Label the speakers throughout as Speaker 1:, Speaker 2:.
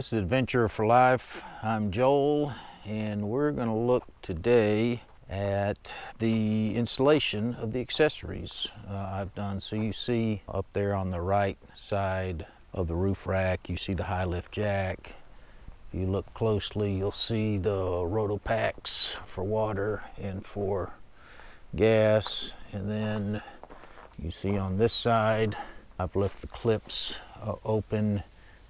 Speaker 1: This is Adventure for Life. I'm Joel, and we're going to look today at the installation of the accessories I've done. So you see up there on the right side of the roof rack, you see the high lift jack. If you look closely, you'll see the Rotopax for water and for gas. And then you see on this side, I've left the clips open,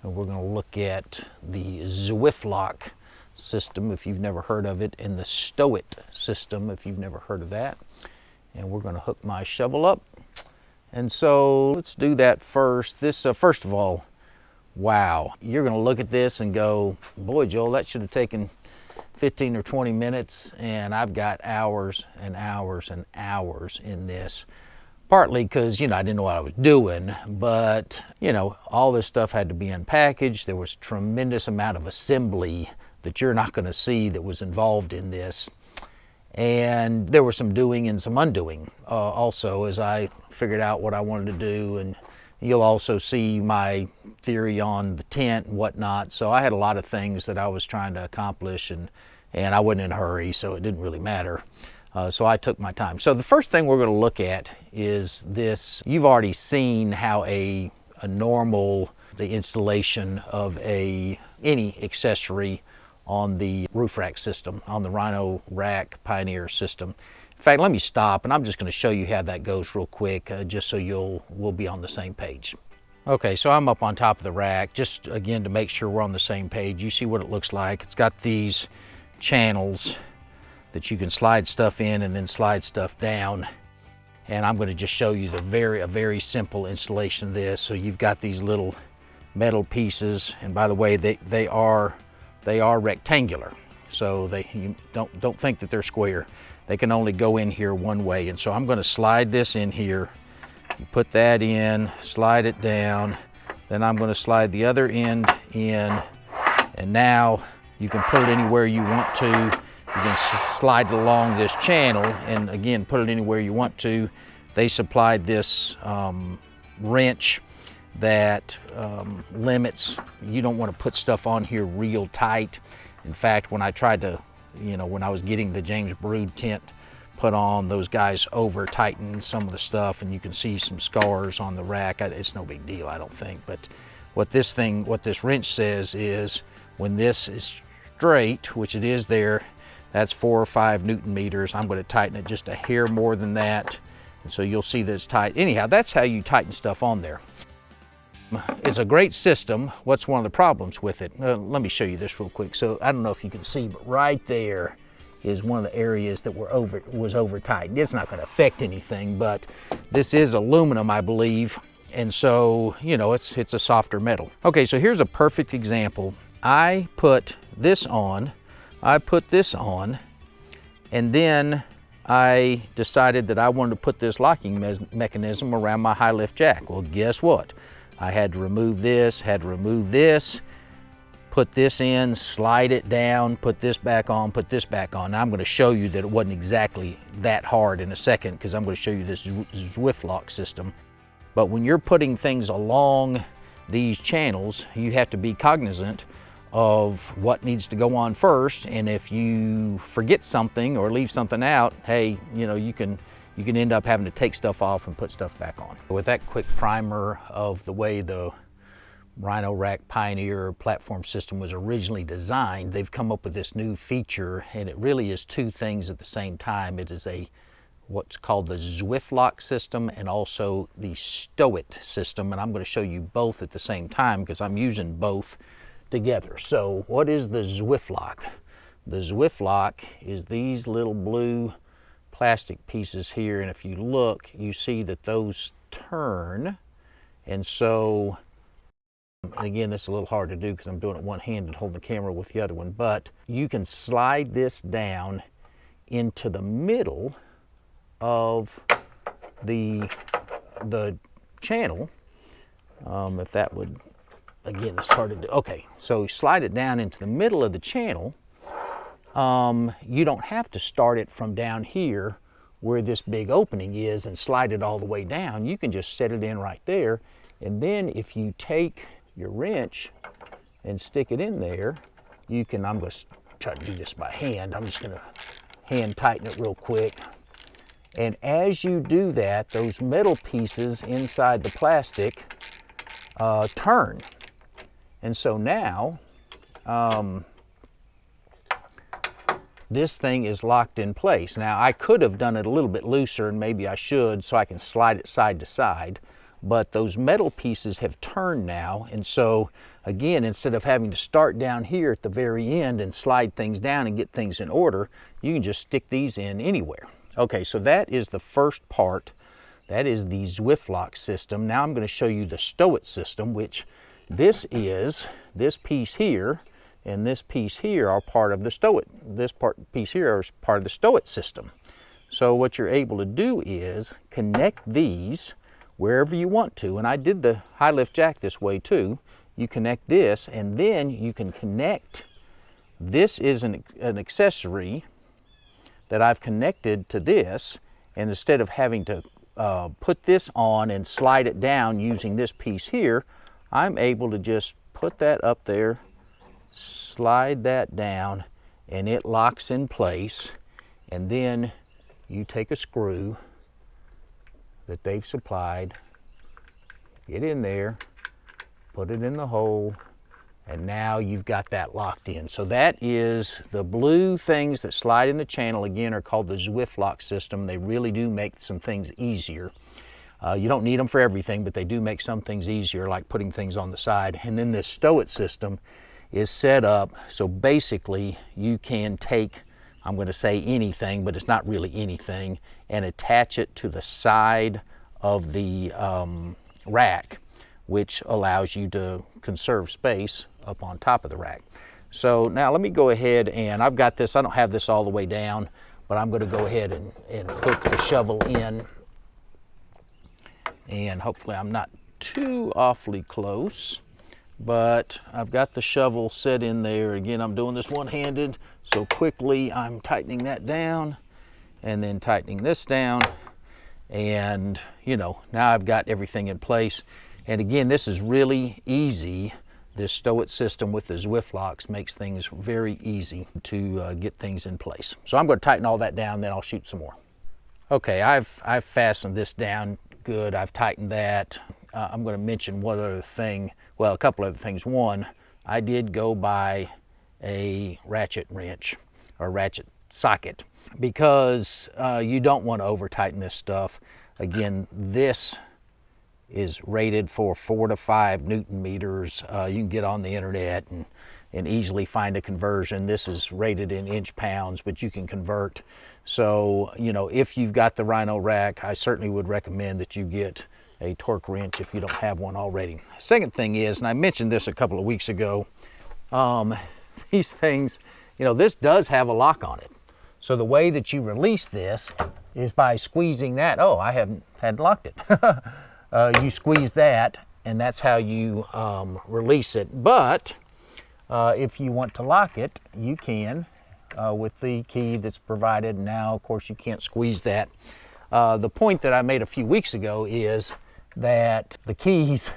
Speaker 1: and we're going to look at the Zwift lock system if you've never heard of it, and the Stow It system if you've never heard of that. And we're going to hook my shovel up. And so let's do that first. This first of all, wow, you're going to look at this and go, boy, Joel, that should have taken 15 or 20 minutes, and I've got hours and hours and hours in this. Partly because, I didn't know what I was doing, but, all this stuff had to be unpackaged. There was tremendous amount of assembly that you're not going to see that was involved in this. And there was some doing and some undoing also as I figured out what I wanted to do. And you'll also see my theory on the tent and whatnot. So I had a lot of things that I was trying to accomplish, and I wasn't in a hurry, so it didn't really matter. So I took my time. So the first thing we're going to look at is this. You've already seen how the installation of any accessory on the roof rack system, on the Rhino Rack Pioneer system. In fact, let me stop, and I'm just going to show you how that goes real quick, just so we'll be on the same page. Okay, so I'm up on top of the rack, just again to make sure we're on the same page. You see what it looks like. It's got these channels that you can slide stuff in and then slide stuff down. And I'm going to just show you a very simple installation of this. So you've got these little metal pieces, and by the way, they are rectangular. So you don't think that they're square. They can only go in here one way. And so I'm going to slide this in here. You put that in, slide it down, then I'm going to slide the other end in, and now you can put it anywhere you want to. You can slide it along this channel, and again, put it anywhere you want to. They supplied this wrench that limits, you don't want to put stuff on here real tight. In fact, when I tried to, when I was getting the James Brood tent put on, those guys over tightened some of the stuff, and you can see some scars on the rack. It's no big deal, I don't think. But what this wrench says is when this is straight, which it is there, that's 4 or 5 Newton meters. I'm going to tighten it just a hair more than that. And so you'll see that it's tight. Anyhow, that's how you tighten stuff on there. It's a great system. What's one of the problems with it? Let me show you this real quick. So I don't know if you can see, but right there is one of the areas that was over tightened. It's not going to affect anything, but this is aluminum, I believe. And so, it's a softer metal. Okay, so here's a perfect example. I put this on, and then I decided that I wanted to put this locking mechanism around my high lift jack. Well, guess what? I had to remove this, put this in, slide it down, put this back on, Now I'm going to show you that it wasn't exactly that hard in a second, because I'm going to show you this Zwift lock system. But when you're putting things along these channels, you have to be cognizant of what needs to go on first, and if you forget something or leave something out, hey, you can end up having to take stuff off and put stuff back on. With that quick primer of the way the Rhino Rack Pioneer platform system was originally designed, they've come up with this new feature, and it really is two things at the same time. It is what's called the Zwift lock system and also the Stow It system, and I'm going to show you both at the same time because I'm using both together. So what is the Zwift lock? The Zwift lock is these little blue plastic pieces here, and if you look, you see that those turn. And so, and again, this is a little hard to do because I'm doing it one-handed, holding the camera with the other one, but you can slide this down into the middle of the channel, if that would, again, it's hard to do. Okay, so you slide it down into the middle of the channel. You don't have to start it from down here where this big opening is and slide it all the way down. You can just set it in right there, and then if you take your wrench and stick it in there, you can, I'm going to try to do this by hand. I'm just going to hand tighten it real quick. And as you do that, those metal pieces inside the plastic turn. And so now, this thing is locked in place. Now, I could have done it a little bit looser, and maybe I should, so I can slide it side to side. But those metal pieces have turned now, and so again, instead of having to start down here at the very end and slide things down and get things in order, you can just stick these in anywhere. Okay, so that is the first part. That is the Zwift lock system. Now I'm going to show you the Stow It system, which this piece here and this piece here are part of the Stow It. Piece here is part of the Stow It system. So what you're able to do is connect these wherever you want to, and I did the high lift jack this way too. You connect this, and then you can connect, this is an accessory that I've connected to this, and instead of having to put this on and slide it down using this piece here, I'm able to just put that up there, slide that down, and it locks in place. And then you take a screw that they've supplied, get in there, put it in the hole, and now you've got that locked in. So that is the blue things that slide in the channel, again, are called the Zwift lock system. They really do make some things easier. You don't need them for everything, but they do make some things easier, like putting things on the side. And then this Stow It system is set up so basically you can take, I'm going to say anything, but it's not really anything, and attach it to the side of the rack, which allows you to conserve space up on top of the rack. So now let me go ahead, and I've got this, I don't have this all the way down, but I'm going to go ahead and hook the shovel in, and hopefully I'm not too awfully close, but I've got the shovel set in there. Again, I'm doing this one-handed, so quickly I'm tightening that down and then tightening this down, and now I've got everything in place. And again, this is really easy. This Stow It system with the Zwift locks makes things very easy to get things in place. So I'm going to tighten all that down, then I'll shoot some more. Okay, I've fastened this down good. I've tightened that. I'm going to mention one other thing. Well, a couple other things. One, I did go buy a ratchet wrench or ratchet socket because you don't want to over tighten this stuff. Again, this is rated for 4 to 5 Newton meters. You can get on the internet and easily find a conversion. This is rated in inch pounds, but you can convert. So, if you've got the Rhino rack, I certainly would recommend that you get a torque wrench if you don't have one already. Second thing is, and I mentioned this a couple of weeks ago, these things, this does have a lock on it. So the way that you release this is by squeezing that. Oh, I hadn't locked it. You squeeze that, and that's how you release it. But if you want to lock it, you can with the key that's provided. Now, of course, you can't squeeze that. The point that I made a few weeks ago is that the keys,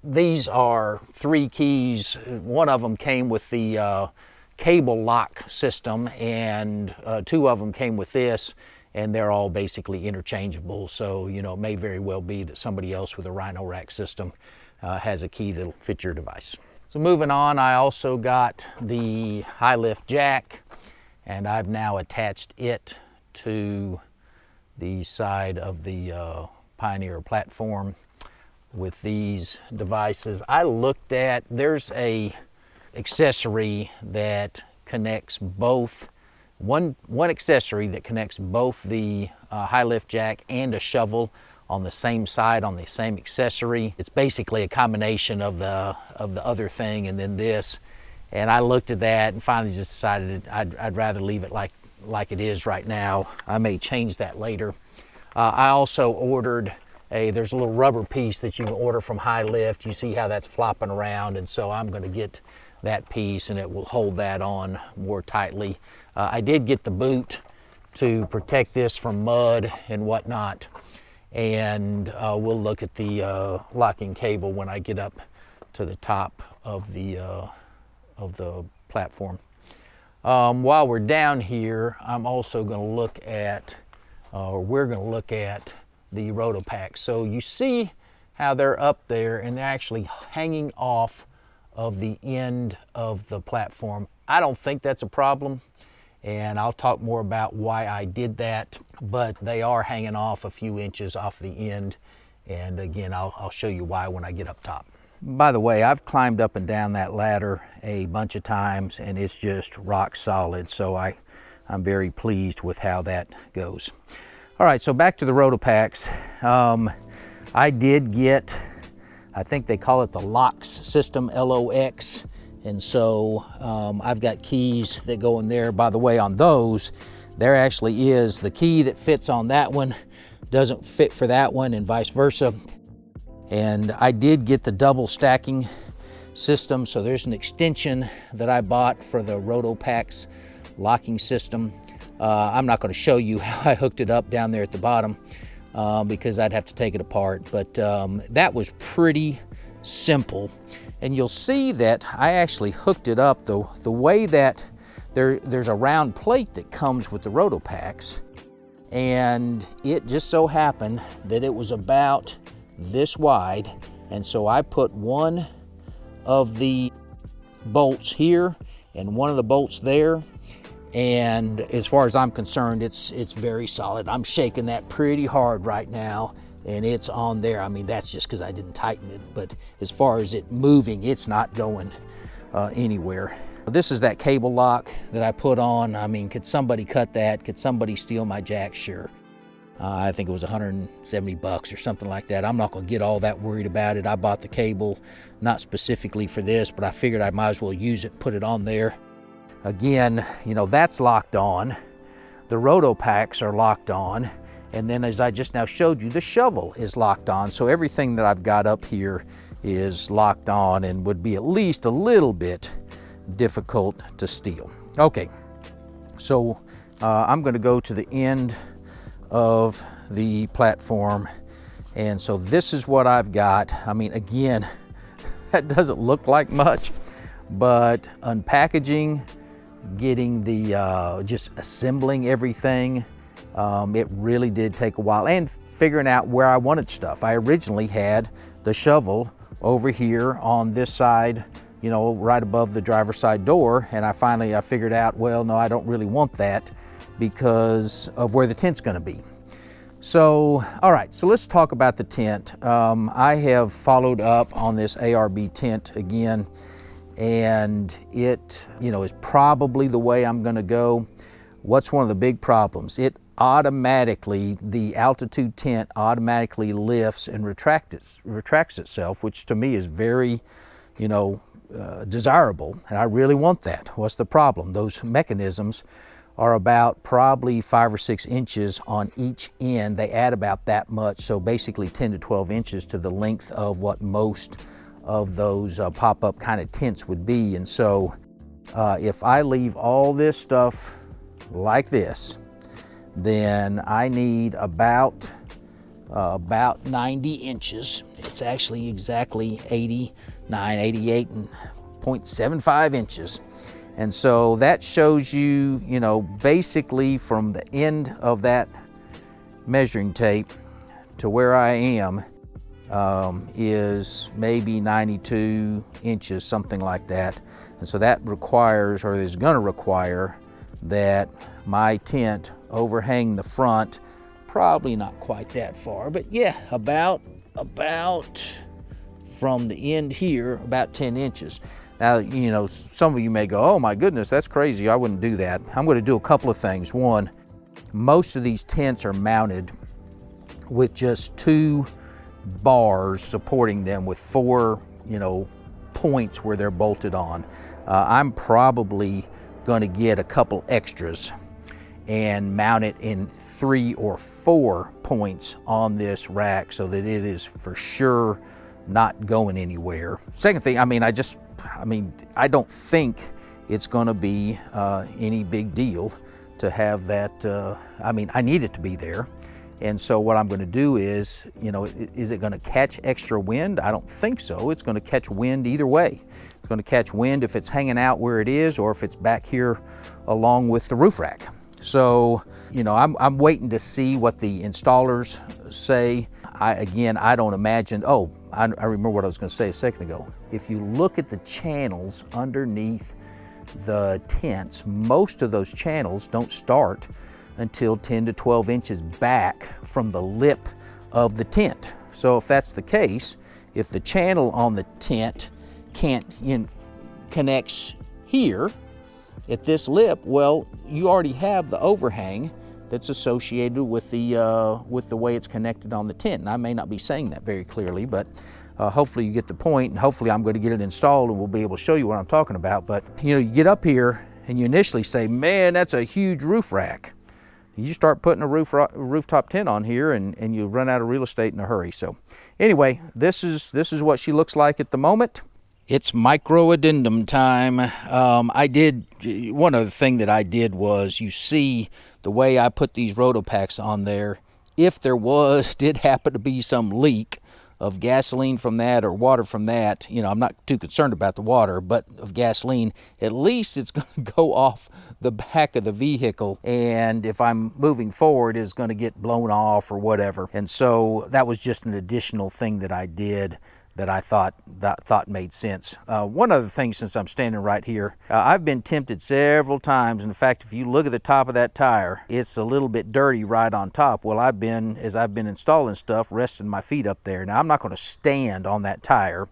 Speaker 1: these are 3 keys. One of them came with the cable lock system, and 2 of them came with this, and they're all basically interchangeable. So, it may very well be that somebody else with a Rhino rack system has a key that'll fit your device. So moving on, I also got the high lift jack, and I've now attached it to the side of the Pioneer platform with these devices. I looked at, there's a accessory that connects both, one accessory that connects both the high lift jack and a shovel on the same side, on the same accessory. It's basically a combination of the other thing and then this. And I looked at that and finally just decided I'd rather leave it like it is right now. I may change that later. I also ordered there's a little rubber piece that you can order from High Lift. You see how that's flopping around, and so I'm going to get that piece, and it will hold that on more tightly. I did get the boot to protect this from mud and whatnot, and we'll look at the locking cable when I get up the top of the platform. While we're down here, I'm also going to look at, or we're going to look at the Rotopax. So you see how they're up there and they're actually hanging off of the end of the platform. I don't think that's a problem, and I'll talk more about why I did that, but they are hanging off a few inches off the end, and again, I'll show you why when I get up top. By the way, I've climbed up and down that ladder a bunch of times and it's just rock solid, so I'm very pleased with how that goes. All right, so back to the Rotopax. I did get, I think they call it the LOX system, L-O-X, and so I've got keys that go in there. By the way, on those, there actually is the key that fits on that one doesn't fit for that one, and vice versa. And I did get the double stacking system, so there's an extension that I bought for the Rotopax locking system. I'm not going to show you how I hooked it up down there at the bottom because I'd have to take it apart, but that was pretty simple. And you'll see that I actually hooked it up the way that there's a round plate that comes with the Rotopax, and it just so happened that it was about this wide, and so I put one of the bolts here and one of the bolts there, and as far as I'm concerned, it's very solid. I'm shaking that pretty hard right now and it's on there. I mean, that's just because I didn't tighten it, but as far as it moving, it's not going anywhere. This is that cable lock that I put on. I mean, could somebody cut that? Could somebody steal my jack? Sure. I think it was 170 bucks or something like that. I'm not going to get all that worried about it. I bought the cable not specifically for this, but I figured I might as well use it and put it on there. Again, you know, that's locked on. The Rotopax are locked on. And then as I just now showed you, the shovel is locked on. So everything that I've got up here is locked on and would be at least a little bit difficult to steal. Okay, so I'm going to go to the end of the platform, and so this is what I've got. I mean, again, that doesn't look like much, but unpackaging, getting the just assembling everything, it really did take a while, and figuring out where I wanted stuff. I originally had the shovel over here on this side, you know, right above the driver's side door, and I figured out, well, no, I don't really want that because of where the tent's going to be. So, all right, so let's talk about the tent. I have followed up on this ARB tent again, and it, you know, is probably the way I'm going to go. What's one of the big problems? It automatically, the altitude tent automatically lifts and retracts itself, which to me is very, you know, desirable, and I really want that. What's the problem? Those mechanisms are about probably 5 or 6 inches on each end. They add about that much, so basically 10 to 12 inches to the length of what most of those pop-up kind of tents would be. And so if I leave all this stuff like this, then I need about 90 inches. It's actually exactly 88.75 inches. And so that shows you, you know, basically from the end of that measuring tape to where I am is maybe 92 inches, something like that. And so that requires, or is going to require, that my tent overhang the front, probably not quite that far, but yeah, about from the end here, about 10 inches. Now, you know, some of you may go, oh my goodness, that's crazy, I wouldn't do that. I'm going to do a couple of things. One, most of these tents are mounted with just 2 bars supporting them with 4, you know, points where they're bolted on. I'm probably going to get a couple extras and mount it in 3 or 4 points on this rack so that it is for sure not going anywhere. Second thing, I don't think it's going to be any big deal to have that. I need it to be there, And so what I'm going to do is, you know, is it going to catch extra wind? I don't think so. It's going to catch wind either way. It's going to catch wind if it's hanging out where it is or if it's back here along with the roof rack. So, you know, I'm waiting to see what the installers say. I don't imagine, I remember what I was going to say a second ago. If you look at the channels underneath the tents, most of those channels don't start until 10 to 12 inches back from the lip of the tent. So if that's the case, if the channel on the tent connects here at this lip, well, you already have the overhang that's associated with the way it's connected on the tent. And I may not be saying that very clearly, but hopefully you get the point, and hopefully I'm going to get it installed and we'll be able to show you what I'm talking about. But you know, you get up here and you initially say, man, that's a huge roof rack. You start putting a rooftop tent on here and you run out of real estate in a hurry. So anyway, this is what she looks like at the moment. It's micro addendum time. One other thing that I did was, you see the way I put these Rotopax on there, if there did happen to be some leak of gasoline from that or water from that, you know, I'm not too concerned about the water, but of gasoline, at least it's going to go off the back of the vehicle, and if I'm moving forward, it's going to get blown off or whatever. And so that was just an additional thing that I did that I thought made sense. One other thing, since I'm standing right here, I've been tempted several times. In fact, if you look at the top of that tire, it's a little bit dirty right on top. Well, as I've been installing stuff, resting my feet up there. Now, I'm not going to stand on that tire,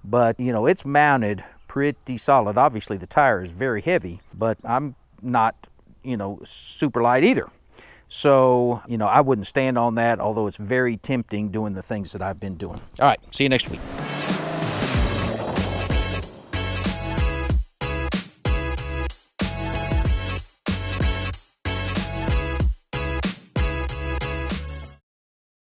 Speaker 1: but you know, it's mounted pretty solid. Obviously, the tire is very heavy, but I'm not, you know, super light either. So, you know, I wouldn't stand on that, although it's very tempting doing the things that I've been doing. All right, see you next week.